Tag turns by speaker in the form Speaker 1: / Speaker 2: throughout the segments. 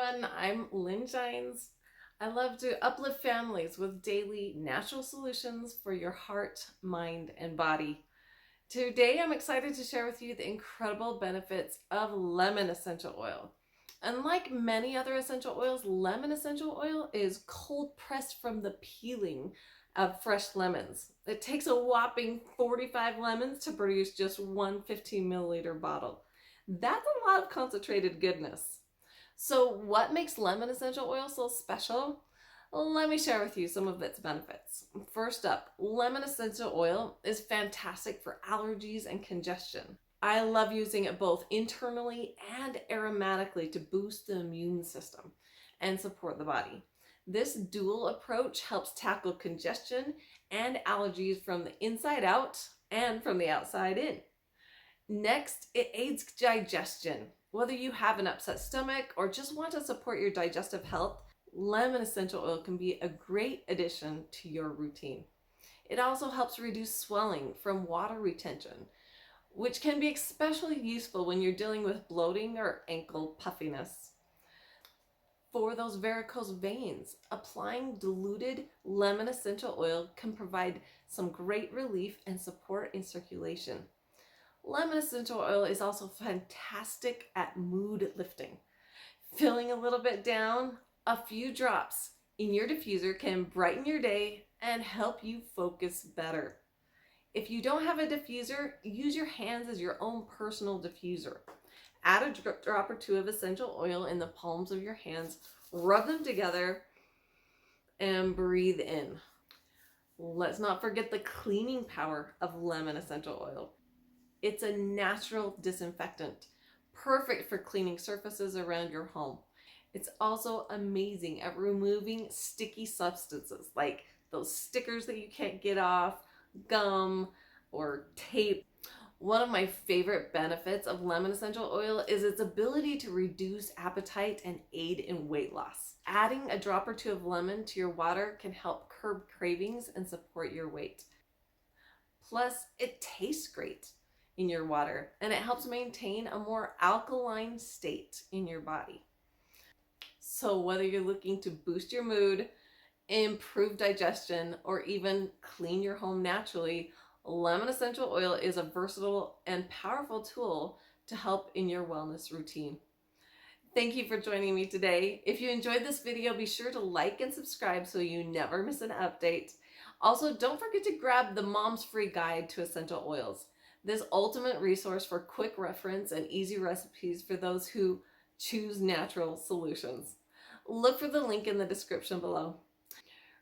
Speaker 1: everyone, I'm Lynn Gines. I love to uplift families with daily natural solutions for your heart, mind, and body. Today I'm excited to share with you the incredible benefits of lemon essential oil. Unlike many other essential oils, lemon essential oil is cold pressed from the peeling of fresh lemons. It takes a whopping 45 lemons to produce just one 15 milliliter bottle. That's a lot of concentrated goodness. So what makes lemon essential oil so special? Let me share with you some of its benefits. First up, lemon essential oil is fantastic for allergies and congestion. I love using it both internally and aromatically to boost the immune system and support the body. This dual approach helps tackle congestion and allergies from the inside out and from the outside in. Next, it aids digestion. Whether you have an upset stomach or just want to support your digestive health, lemon essential oil can be a great addition to your routine. It also helps reduce swelling from water retention, which can be especially useful when you're dealing with bloating or ankle puffiness. For those varicose veins, applying diluted lemon essential oil can provide some great relief and support in circulation. Lemon essential oil is also fantastic at mood lifting. Feeling a little bit down? A few drops in your diffuser can brighten your day and help you focus better. If you don't have a diffuser, use your hands as your own personal diffuser. Add a drop or two of essential oil in the palms of your hands, rub them together, and breathe in. Let's not forget the cleaning power of lemon essential oil. It's a natural disinfectant, perfect for cleaning surfaces around your home. It's also amazing at removing sticky substances like those stickers that you can't get off, gum, or tape. One of my favorite benefits of lemon essential oil is its ability to reduce appetite and aid in weight loss. Adding a drop or two of lemon to your water can help curb cravings and support your weight. Plus, it tastes great in your water, and it helps maintain a more alkaline state in your body. So whether you're looking to boost your mood, improve digestion, or even clean your home naturally, lemon essential oil is a versatile and powerful tool to help in your wellness routine. Thank you for joining me today. If you enjoyed this video, be sure to like and subscribe so you never miss an update. Also, don't forget to grab the Mom's Free Guide to Essential Oils. This ultimate resource for quick reference and easy recipes for those who choose natural solutions. Look for the link in the description below.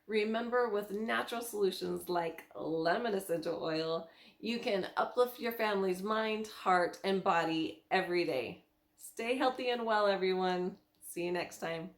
Speaker 1: Remember, with natural solutions like lemon essential oil, you can uplift your family's mind, heart, and body every day. Stay healthy and well, everyone. See you next time.